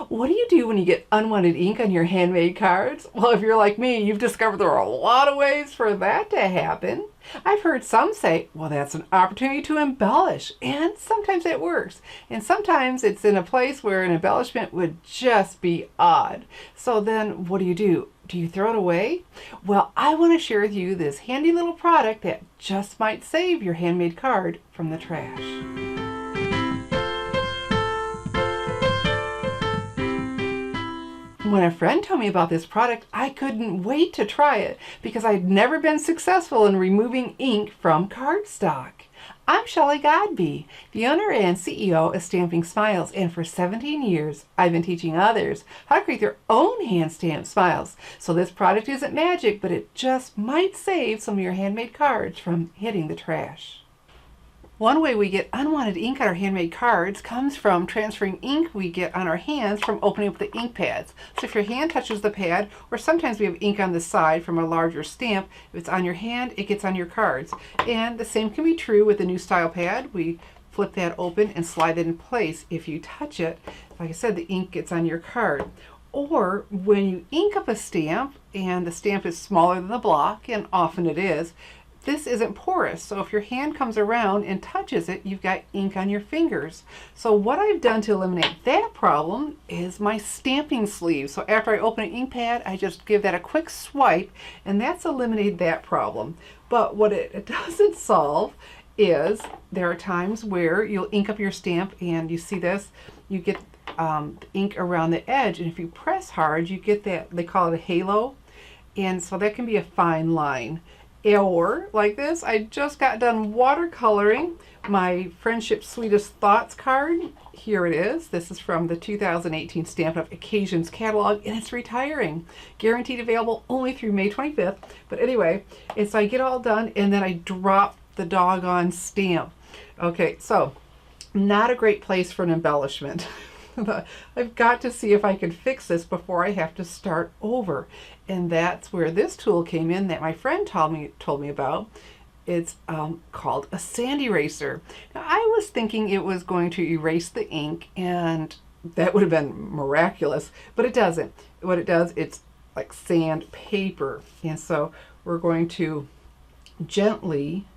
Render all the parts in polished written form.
What do you do when you get unwanted ink on your handmade cards? Well, if you're like me, you've discovered there are a lot of ways for that to happen. I've heard some say, well, that's an opportunity to embellish, and sometimes it works. And sometimes it's in a place where an embellishment would just be odd. So then what do? Do you throw it away? Well, I want to share with you this handy little product that just might save your handmade card from the trash. When a friend told me about this product, I couldn't wait to try it because I'd never been successful in removing ink from cardstock. I'm Shelley Godby, the owner and CEO of Stamping Smiles, and for 17 years I've been teaching others how to create their own hand-stamped smiles. So this product isn't magic, but it just might save some of your handmade cards from hitting the trash. One way we get unwanted ink on our handmade cards comes from transferring ink we get on our hands from opening up the ink pads. So if your hand touches the pad, or sometimes we have ink on the side from a larger stamp, if it's on your hand, it gets on your cards. And the same can be true with the new style pad. We flip that open and slide it in place. If you touch it, like I said, the ink gets on your card. Or when you ink up a stamp and the stamp is smaller than the block, and often it is, this isn't porous, so if your hand comes around and touches it, you've got ink on your fingers. So what I've done to eliminate that problem is my stamping sleeve. So after I open an ink pad, I just give that a quick swipe, and that's eliminated that problem. But what it doesn't solve is there are times where you'll ink up your stamp, and you see this, you get ink around the edge, and if you press hard, you get that, they call it a halo, and so that can be a fine line. Or like this, I just got done watercoloring my Friendship Sweetest Thoughts card. Here it is. This is from the 2018 Stampin' Up! Occasions catalog, and it's retiring. Guaranteed available only through May 25th. But anyway, it's I get all done and then I drop the doggone stamp. Okay, so not a great place for an embellishment. I've got to see if I can fix this before I have to start over. And that's where this tool came in that my friend told me about. It's called a sand eraser. Now, I was thinking it was going to erase the ink, and that would have been miraculous, but it doesn't. What it does, it's like sandpaper. And so we're going to gently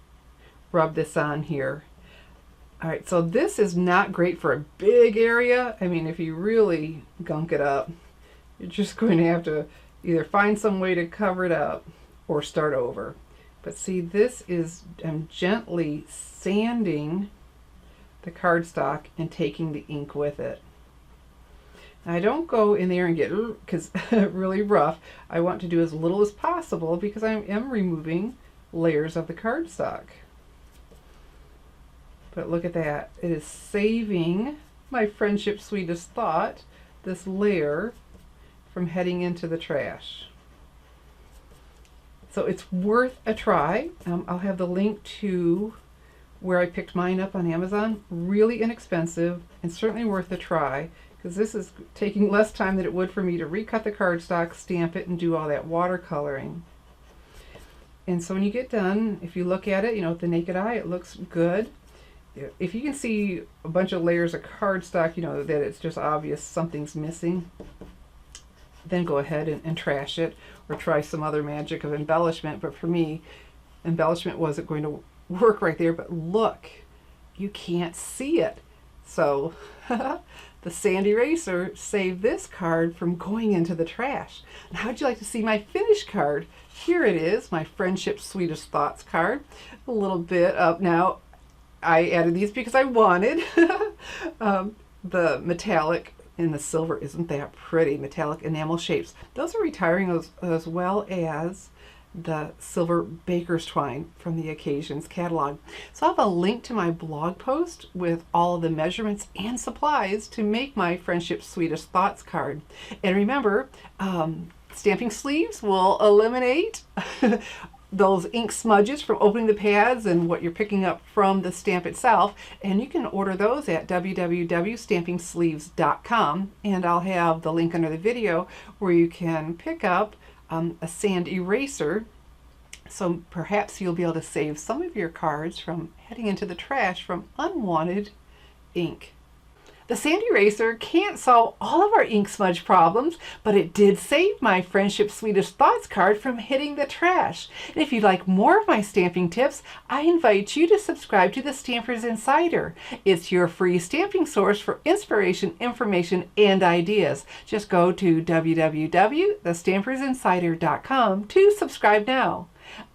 rub this on here. All right, so this is not great for a big area. I mean, if you really gunk it up, you're just going to have to either find some way to cover it up or start over. But see, this is, I'm gently sanding the cardstock and taking the ink with it. Now, I don't go in there and get because really rough. I want to do as little as possible because I am removing layers of the cardstock. But look at that. It is saving my Friendship Sweetest Thought, this layer, from heading into the trash. So it's worth a try. I'll have the link to where I picked mine up on Amazon. Really inexpensive and certainly worth a try, because this is taking less time than it would for me to recut the cardstock, stamp it, and do all that watercoloring. And so when you get done, if you look at it, you know, with the naked eye, it looks good. If you can see a bunch of layers of cardstock, you know that it's just obvious something's missing, then go ahead and trash it or try some other magic of embellishment. But for me, embellishment wasn't going to work right there. But look, you can't see it. So the sand eraser saved this card from going into the trash. And how'd you like to see my finished card? Here it is, my Friendship Sweetest Thoughts card. A little bit up now. I added these because I wanted. The metallic and the silver, isn't that pretty? Metallic enamel shapes. Those are retiring as well as the silver baker's twine from the Occasions catalog. So I have a link to my blog post with all of the measurements and supplies to make my Friendship Sweetest Thoughts card. And remember, stamping sleeves will eliminate those ink smudges from opening the pads and what you're picking up from the stamp itself. And you can order those at www.stampingsleeves.com, and I'll have the link under the video where you can pick up a sand eraser. So perhaps you'll be able to save some of your cards from heading into the trash from unwanted ink. The sand eraser can't solve all of our ink smudge problems, but it did save my Friendship Sweetest Thoughts card from hitting the trash. And if you'd like more of my stamping tips, I invite you to subscribe to the Stampers Insider. It's your free stamping source for inspiration, information, and ideas. Just go to www.thestampersinsider.com to subscribe now.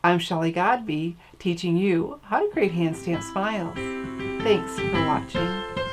I'm Shelley Godby, teaching you how to create hand stamp smiles. Thanks for watching.